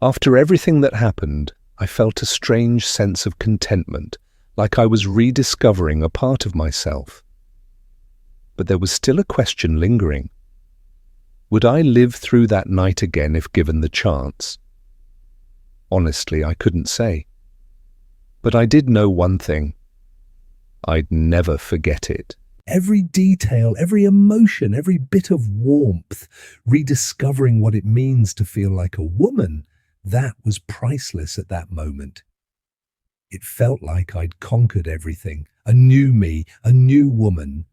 After everything that happened, I felt a strange sense of contentment, like I was rediscovering a part of myself. But there was still a question lingering. Would I live through that night again if given the chance? Honestly, I couldn't say. But I did know one thing. I'd never forget it. Every detail, every emotion, every bit of warmth, rediscovering what it means to feel like a woman, that was priceless at that moment. It felt like I'd conquered everything, a new me, a new woman.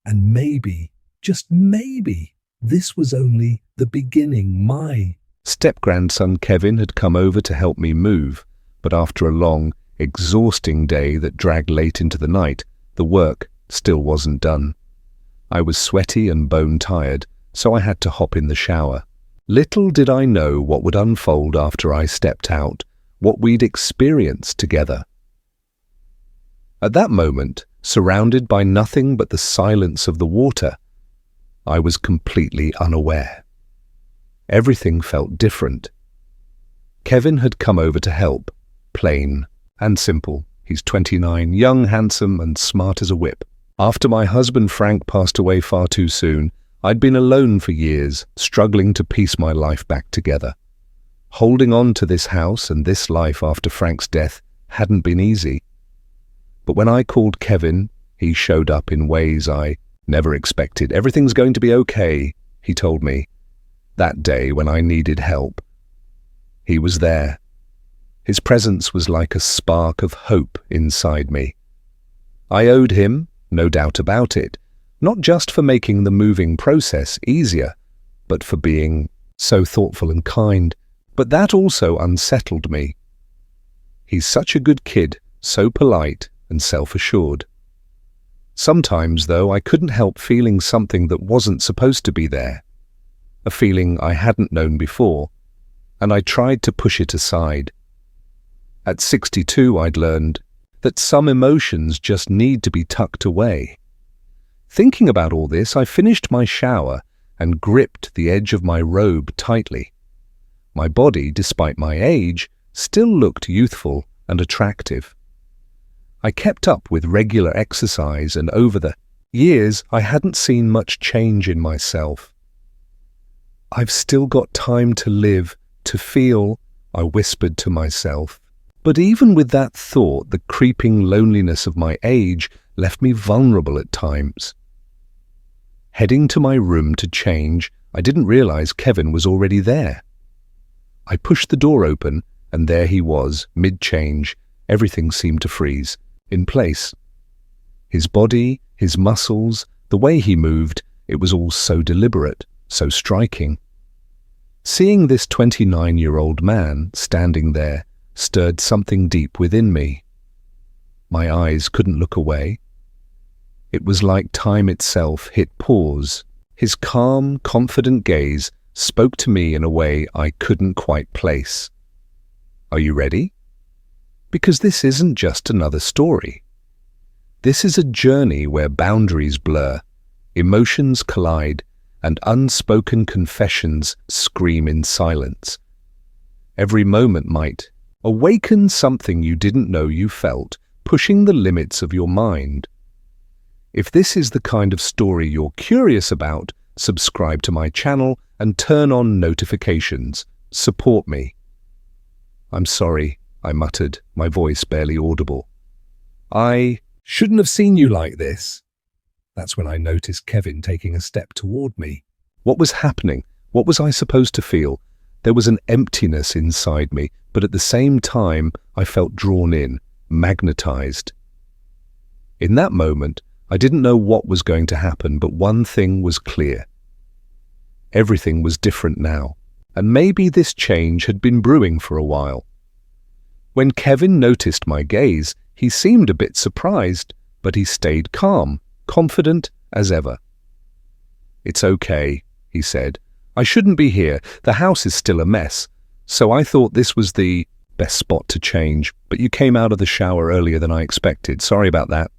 And maybe, just maybe, this was only the beginning. My step-grandson Kevin had come over to help me move, but after a long, exhausting day that dragged late into the night, the work still wasn't done. I was sweaty and bone-tired, so I had to hop in the shower. Little did I know what would unfold after I stepped out, what we'd experienced together. At that moment, surrounded by nothing but the silence of the water, I was completely unaware. Everything felt different. Kevin had come over to help, plain and simple. He's 29, young, handsome, and smart as a whip. After my husband Frank passed away far too soon, I'd been alone for years, struggling to piece my life back together. Holding on to this house and this life after Frank's death hadn't been easy. But when I called Kevin, he showed up in ways I never expected. Everything's going to be okay, he told me. That day when I needed help, he was there. His presence was like a spark of hope inside me. I owed him, no doubt about it, not just for making the moving process easier, but for being so thoughtful and kind. But that also unsettled me. He's such a good kid, so polite and self-assured. Sometimes, though, I couldn't help feeling something that wasn't supposed to be there, a feeling I hadn't known before, and I tried to push it aside. At 62, I'd learned that some emotions just need to be tucked away. Thinking about all this, I finished my shower and gripped the edge of my robe tightly. My body, despite my age, still looked youthful and attractive. I kept up with regular exercise, and over the years, I hadn't seen much change in myself. I've still got time to live, to feel, I whispered to myself. But even with that thought, the creeping loneliness of my age left me vulnerable at times. Heading to my room to change, I didn't realize Kevin was already there. I pushed the door open, and there he was, mid-change. Everything seemed to freeze, in place. His body, his muscles, the way he moved, it was all so deliberate, so striking. Seeing this 29-year-old man standing there stirred something deep within me. My eyes couldn't look away. It was like time itself hit pause. His calm, confident gaze spoke to me in a way I couldn't quite place. Are you ready? Because this isn't just another story. This is a journey where boundaries blur, emotions collide, and unspoken confessions scream in silence. Every moment might awaken something you didn't know you felt, pushing the limits of your mind. If this is the kind of story you're curious about, subscribe to my channel and turn on notifications. Support me. I'm sorry, I muttered, my voice barely audible. I shouldn't have seen you like this. That's when I noticed Kevin taking a step toward me. What was happening? What was I supposed to feel? There was an emptiness inside me, but at the same time, I felt drawn in, magnetized. In that moment, I didn't know what was going to happen, but one thing was clear. Everything was different now, and maybe this change had been brewing for a while. When Kevin noticed my gaze, he seemed a bit surprised, but he stayed calm, confident as ever. "It's okay," he said. "I shouldn't be here. The house is still a mess, so I thought this was the best spot to change, but you came out of the shower earlier than I expected. Sorry about that."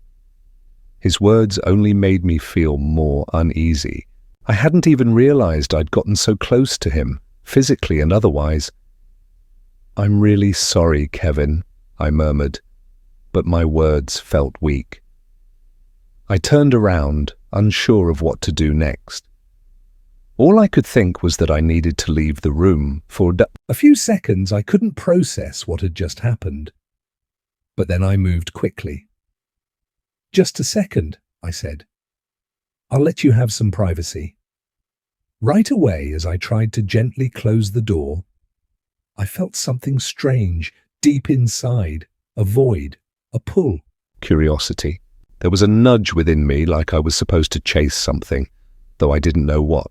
His words only made me feel more uneasy. I hadn't even realized I'd gotten so close to him, physically and otherwise. "I'm really sorry, Kevin," I murmured, but my words felt weak. I turned around, unsure of what to do next. All I could think was that I needed to leave the room. For a few seconds, I couldn't process what had just happened. But then I moved quickly. "Just a second," I said. "I'll let you have some privacy." Right away, as I tried to gently close the door, I felt something strange deep inside, a void, a pull. Curiosity. There was a nudge within me, like I was supposed to chase something, though I didn't know what.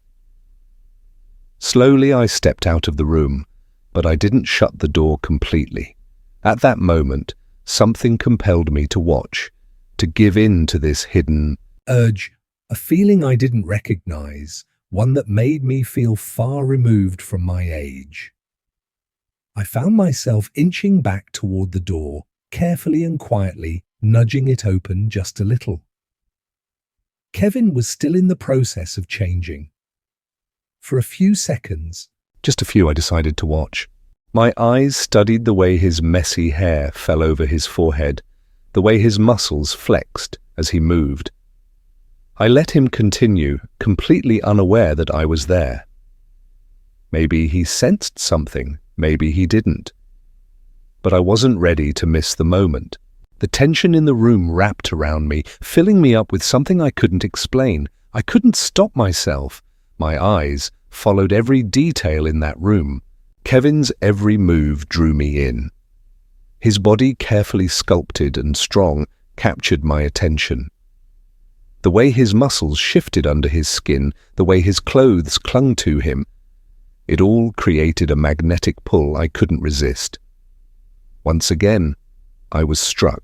Slowly I stepped out of the room, but I didn't shut the door completely. At that moment, something compelled me to watch, to give in to this hidden urge, a feeling I didn't recognize, one that made me feel far removed from my age. I found myself inching back toward the door, carefully and quietly, nudging it open just a little. Kevin was still in the process of changing. For a few seconds, just a few, I decided to watch. My eyes studied the way his messy hair fell over his forehead, the way his muscles flexed as he moved. I let him continue, completely unaware that I was there. Maybe he sensed something, maybe he didn't. But I wasn't ready to miss the moment. The tension in the room wrapped around me, filling me up with something I couldn't explain. I couldn't stop myself. My eyes followed every detail in that room. Kevin's every move drew me in. His body, carefully sculpted and strong, captured my attention. The way his muscles shifted under his skin, the way his clothes clung to him, it all created a magnetic pull I couldn't resist. Once again, I was struck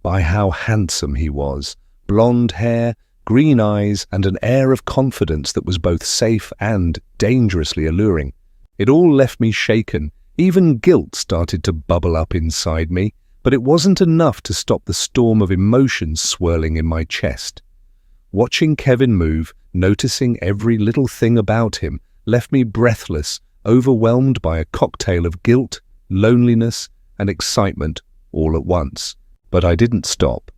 by how handsome he was. Blonde hair, green eyes, and an air of confidence that was both safe and dangerously alluring. It all left me shaken. Even guilt started to bubble up inside me, but it wasn't enough to stop the storm of emotions swirling in my chest. Watching Kevin move, noticing every little thing about him, left me breathless, overwhelmed by a cocktail of guilt, loneliness, and excitement all at once. But I didn't stop.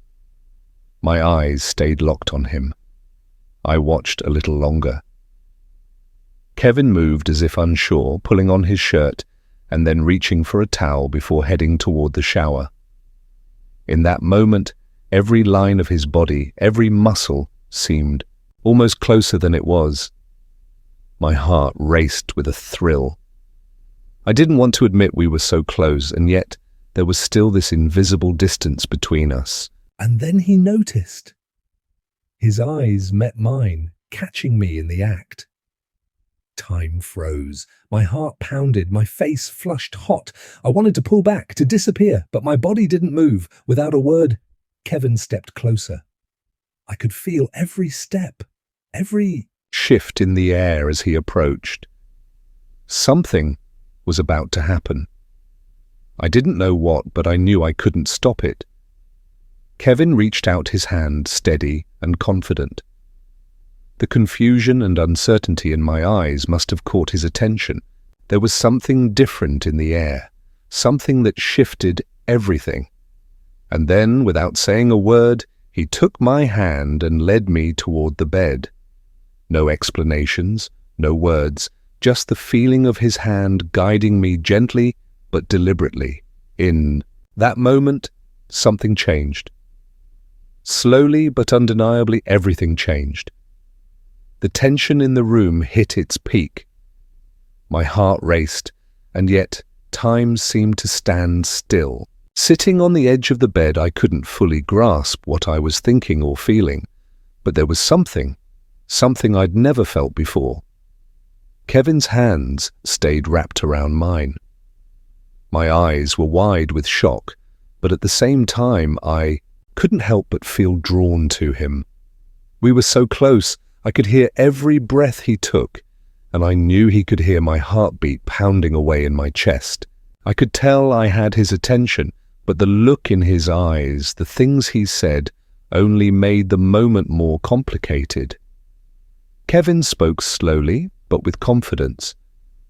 My eyes stayed locked on him. I watched a little longer. Kevin moved as if unsure, pulling on his shirt and then reaching for a towel before heading toward the shower. In that moment, every line of his body, every muscle, seemed almost closer than it was. My heart raced with a thrill. I didn't want to admit we were so close, and yet there was still this invisible distance between us. And then he noticed. His eyes met mine, catching me in the act. Time froze. My heart pounded, my face flushed hot. I wanted to pull back, to disappear, but my body didn't move. Without a word, Kevin stepped closer. I could feel every step, every shift in the air as he approached. Something was about to happen. I didn't know what, but I knew I couldn't stop it. Kevin reached out his hand, steady and confident. The confusion and uncertainty in my eyes must have caught his attention. There was something different in the air, something that shifted everything. And then, without saying a word, he took my hand and led me toward the bed. No explanations, no words, just the feeling of his hand guiding me gently but deliberately. In that moment, something changed. Slowly but undeniably, everything changed. The tension in the room hit its peak. My heart raced, and yet time seemed to stand still. Sitting on the edge of the bed, I couldn't fully grasp what I was thinking or feeling, but there was something I'd never felt before. Kevin's hands stayed wrapped around mine. My eyes were wide with shock, but at the same time I couldn't help but feel drawn to him. We were so close, I could hear every breath he took, and I knew he could hear my heartbeat pounding away in my chest. I could tell I had his attention, but the look in his eyes, the things he said, only made the moment more complicated. Kevin spoke slowly, but with confidence.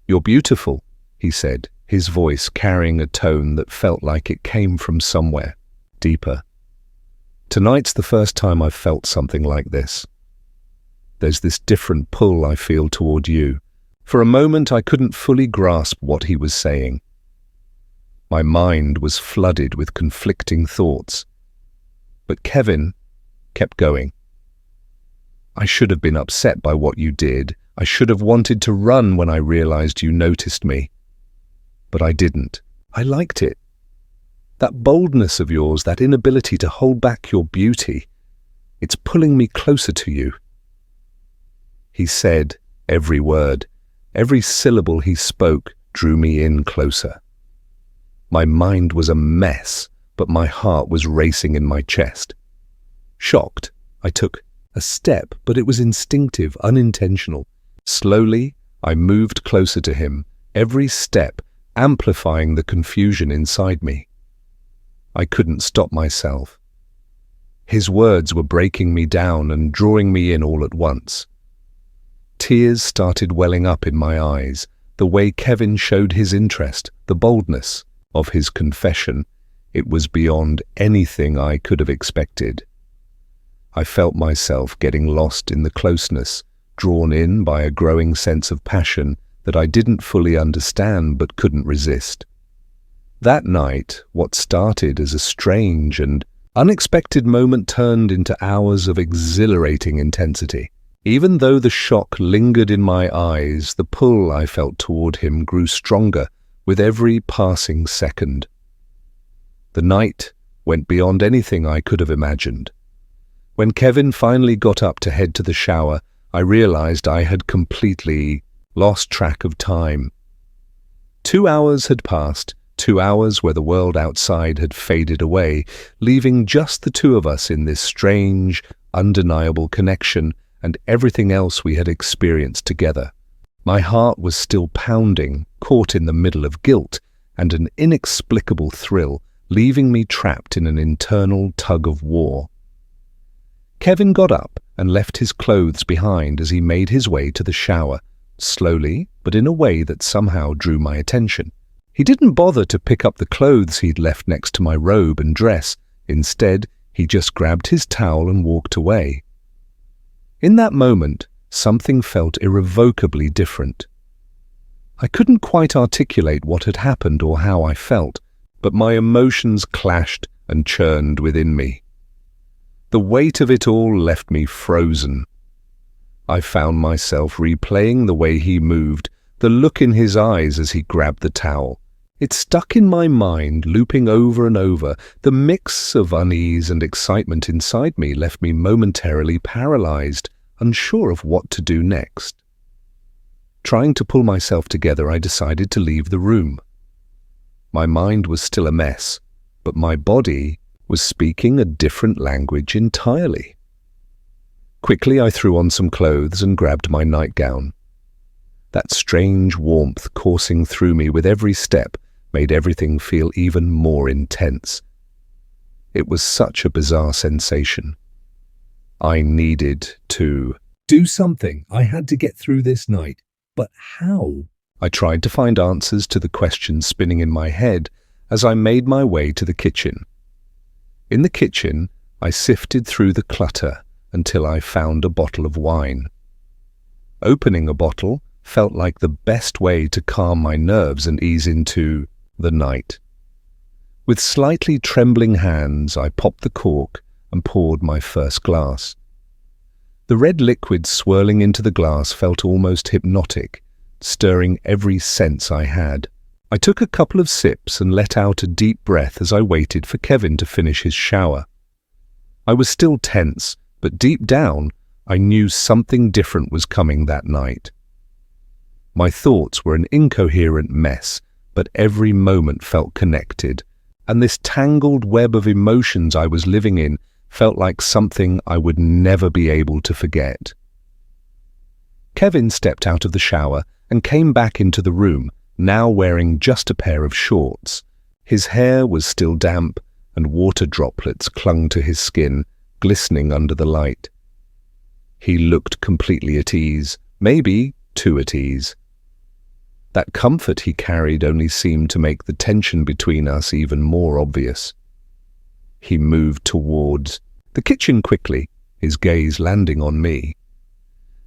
"You're beautiful," he said, his voice carrying a tone that felt like it came from somewhere deeper. Tonight's the first time I've felt something like this. There's this different pull I feel toward you. For a moment I couldn't fully grasp what he was saying. My mind was flooded with conflicting thoughts. But Kevin kept going. I should have been upset by what you did. I should have wanted to run when I realized you noticed me. But I didn't. I liked it. That boldness of yours, that inability to hold back your beauty, it's pulling me closer to you. He said every word. Every syllable he spoke drew me in closer. My mind was a mess, but my heart was racing in my chest. Shocked, I took a step, but it was instinctive, unintentional. Slowly, I moved closer to him, every step amplifying the confusion inside me. I couldn't stop myself. His words were breaking me down and drawing me in all at once. Tears started welling up in my eyes, the way Kevin showed his interest, the boldness of his confession. It was beyond anything I could have expected. I felt myself getting lost in the closeness, drawn in by a growing sense of passion that I didn't fully understand but couldn't resist. That night, what started as a strange and unexpected moment turned into hours of exhilarating intensity. Even though the shock lingered in my eyes, the pull I felt toward him grew stronger with every passing second. The night went beyond anything I could have imagined. When Kevin finally got up to head to the shower, I realized I had completely lost track of time. 2 hours had passed, 2 hours where the world outside had faded away, leaving just the two of us in this strange, undeniable connection and everything else we had experienced together. My heart was still pounding, caught in the middle of guilt and an inexplicable thrill, leaving me trapped in an internal tug of war. Kevin got up and left his clothes behind as he made his way to the shower, slowly, but in a way that somehow drew my attention. He didn't bother to pick up the clothes he'd left next to my robe and dress. Instead, he just grabbed his towel and walked away. In that moment, something felt irrevocably different. I couldn't quite articulate what had happened or how I felt, but my emotions clashed and churned within me. The weight of it all left me frozen. I found myself replaying the way he moved, the look in his eyes as he grabbed the towel. It stuck in my mind, looping over and over. The mix of unease and excitement inside me left me momentarily paralyzed, unsure of what to do next. Trying to pull myself together, I decided to leave the room. My mind was still a mess, but my body was speaking a different language entirely. Quickly, I threw on some clothes and grabbed my nightgown. That strange warmth coursing through me with every step made everything feel even more intense. It was such a bizarre sensation. I needed to do something. I had to get through this night. But how? I tried to find answers to the questions spinning in my head as I made my way to the kitchen. In the kitchen, I sifted through the clutter until I found a bottle of wine. Opening a bottle felt like the best way to calm my nerves and ease into the night. With slightly trembling hands, I popped the cork and poured my first glass. The red liquid swirling into the glass felt almost hypnotic, stirring every sense I had. I took a couple of sips and let out a deep breath as I waited for Kevin to finish his shower. I was still tense, but deep down, I knew something different was coming that night. My thoughts were an incoherent mess, but every moment felt connected, and this tangled web of emotions I was living in felt like something I would never be able to forget. Kevin stepped out of the shower and came back into the room, now wearing just a pair of shorts. His hair was still damp, and water droplets clung to his skin, glistening under the light. He looked completely at ease, maybe too at ease. That comfort he carried only seemed to make the tension between us even more obvious. He moved towards the kitchen quickly, his gaze landing on me.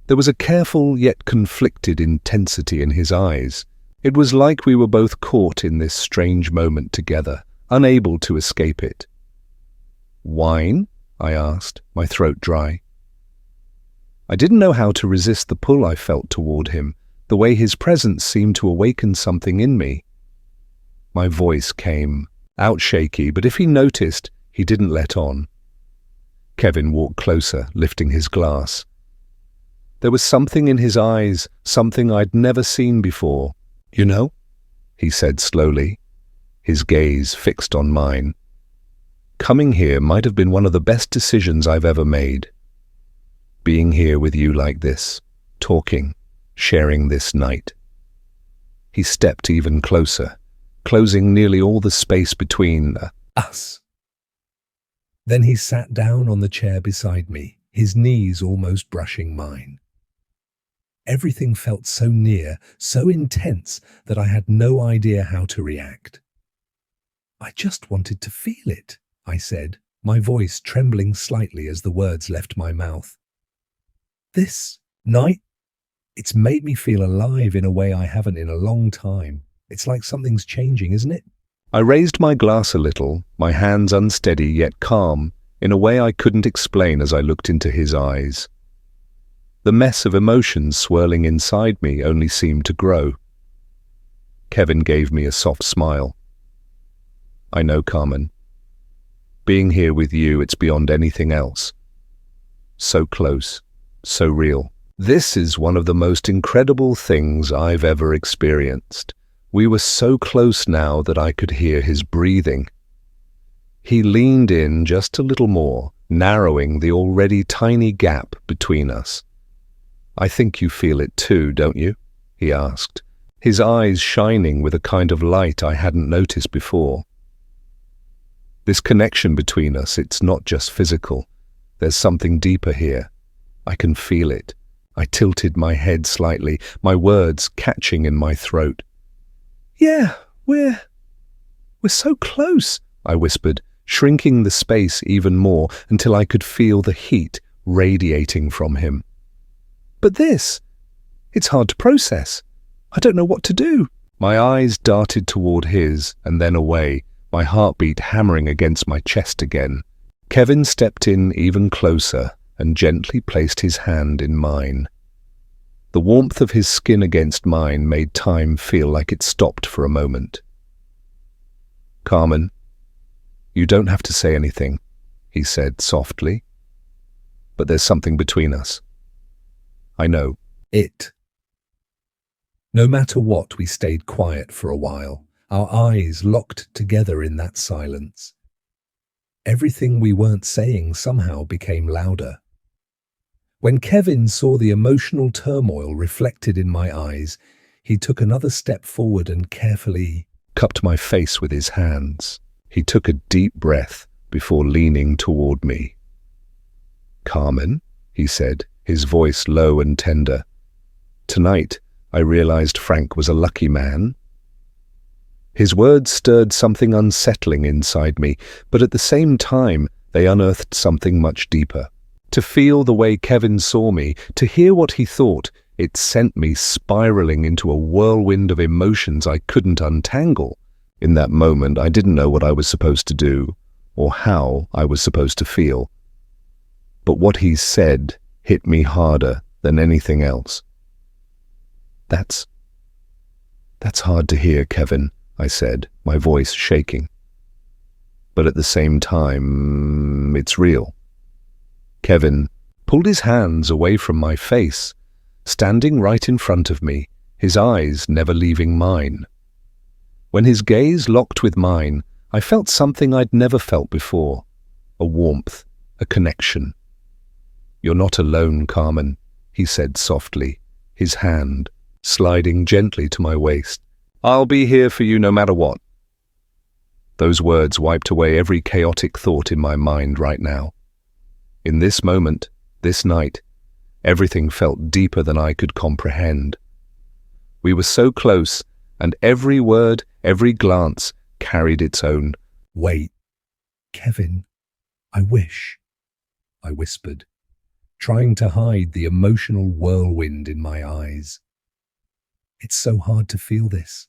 There was a careful yet conflicted intensity in his eyes. It was like we were both caught in this strange moment together, unable to escape it. "Wine?" I asked, my throat dry. I didn't know how to resist the pull I felt toward him, the way his presence seemed to awaken something in me. My voice came out shaky, but if he noticed, he didn't let on. Kevin walked closer, lifting his glass. There was something in his eyes, something I'd never seen before. "You know," he said slowly, his gaze fixed on mine. "Coming here might have been one of the best decisions I've ever made. Being here with you like this, talking, sharing this night." He stepped even closer, closing nearly all the space between us. Then he sat down on the chair beside me, his knees almost brushing mine. Everything felt so near, so intense, that I had no idea how to react. "I just wanted to feel it," I said, my voice trembling slightly as the words left my mouth. "This night, it's made me feel alive in a way I haven't in a long time. It's like something's changing, isn't it?" I raised my glass a little, my hands unsteady yet calm, in a way I couldn't explain as I looked into his eyes. The mess of emotions swirling inside me only seemed to grow. Kevin gave me a soft smile. "I know, Carmen. Being here with you, it's beyond anything else. So close, so real. This is one of the most incredible things I've ever experienced. We were so close now that I could hear his breathing." He leaned in just a little more, narrowing the already tiny gap between us. "I think you feel it too, don't you?" he asked, his eyes shining with a kind of light I hadn't noticed before. "This connection between us, it's not just physical. There's something deeper here. I can feel it." I tilted my head slightly, my words catching in my throat. "Yeah, we're so close," I whispered, shrinking the space even more until I could feel the heat radiating from him. "But it's hard to process. I don't know what to do." My eyes darted toward his and then away, my heartbeat hammering against my chest again. Kevin stepped in even closer and gently placed his hand in mine. The warmth of his skin against mine made time feel like it stopped for a moment. "Carmen, you don't have to say anything," he said softly. "But there's something between us. I know it." No matter what, we stayed quiet for a while, our eyes locked together in that silence. Everything we weren't saying somehow became louder. When Kevin saw the emotional turmoil reflected in my eyes, he took another step forward and carefully cupped my face with his hands. He took a deep breath before leaning toward me. "Carmen," he said, his voice low and tender. "Tonight, I realized Frank was a lucky man." His words stirred something unsettling inside me, but at the same time, they unearthed something much deeper. To feel the way Kevin saw me, to hear what he thought, it sent me spiraling into a whirlwind of emotions I couldn't untangle. In that moment, I didn't know what I was supposed to do, or how I was supposed to feel. But what he said hit me harder than anything else. That's hard to hear, Kevin," I said, my voice shaking. "But at the same time, it's real." Kevin pulled his hands away from my face, standing right in front of me, his eyes never leaving mine. When his gaze locked with mine, I felt something I'd never felt before, a warmth, a connection. "You're not alone, Carmen," he said softly, his hand sliding gently to my waist. "I'll be here for you no matter what." Those words wiped away every chaotic thought in my mind right now. In this moment, this night, everything felt deeper than I could comprehend. We were so close, and every word, every glance carried its own. Wait, Kevin, I wish, I whispered, trying to hide the emotional whirlwind in my eyes. It's so hard to feel this,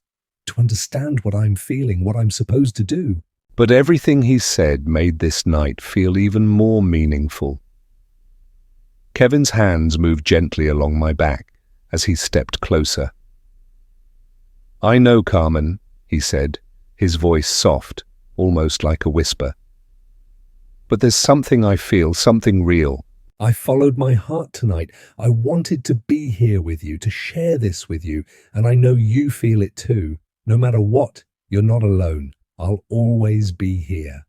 to understand what I'm feeling, what I'm supposed to do. But everything he said made this night feel even more meaningful. Kevin's hands moved gently along my back as he stepped closer. I know, Carmen, he said, his voice soft, almost like a whisper. But there's something I feel, something real. I followed my heart tonight. I wanted to be here with you, to share this with you, and I know you feel it too. No matter what, you're not alone. I'll always be here.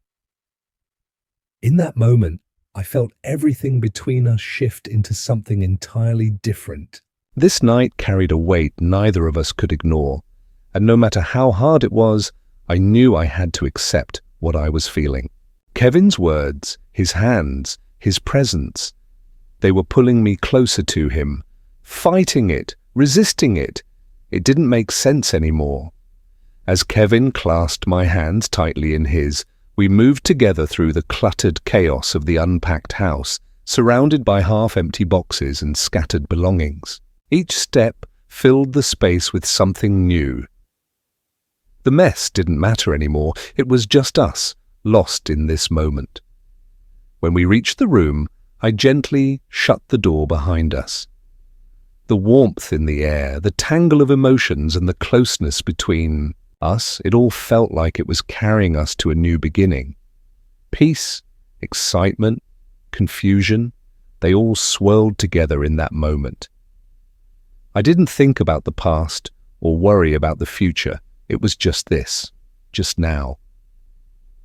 In that moment, I felt everything between us shift into something entirely different. This night carried a weight neither of us could ignore, and no matter how hard it was, I knew I had to accept what I was feeling. Kevin's words, his hands, his presence, they were pulling me closer to him, fighting it, resisting it. It didn't make sense anymore. As Kevin clasped my hands tightly in his, we moved together through the cluttered chaos of the unpacked house, surrounded by half-empty boxes and scattered belongings. Each step filled the space with something new. The mess didn't matter anymore. It was just us, lost in this moment. When we reached the room, I gently shut the door behind us. The warmth in the air, the tangle of emotions and the closeness between us, it all felt like it was carrying us to a new beginning. Peace, excitement, confusion, they all swirled together in that moment. I didn't think about the past or worry about the future. It was just this, just now.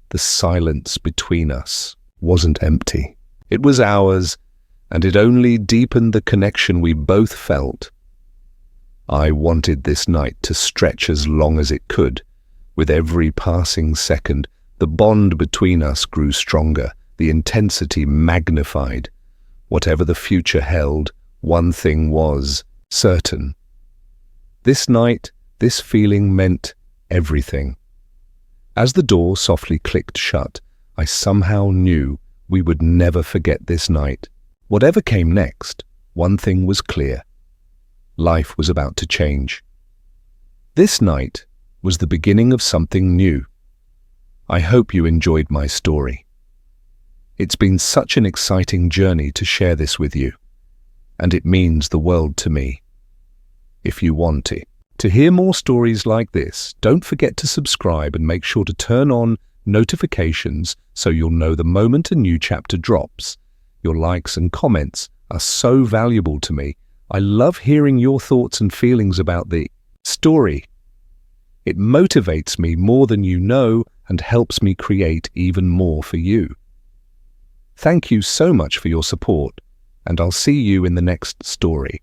The silence between us wasn't empty. It was ours, and it only deepened the connection we both felt. I wanted this night to stretch as long as it could. With every passing second, the bond between us grew stronger, the intensity magnified. Whatever the future held, one thing was certain. This night, this feeling meant everything. As the door softly clicked shut, I somehow knew we would never forget this night. Whatever came next, one thing was clear. Life was about to change. This night was the beginning of something new. I hope you enjoyed my story. It's been such an exciting journey to share this with you, and it means the world to me. If you want it. To hear more stories like this, don't forget to subscribe and make sure to turn on notifications so you'll know the moment a new chapter drops. Your likes and comments are so valuable to me. I love hearing your thoughts and feelings about the story. It motivates me more than you know and helps me create even more for you. Thank you so much for your support, and I'll see you in the next story.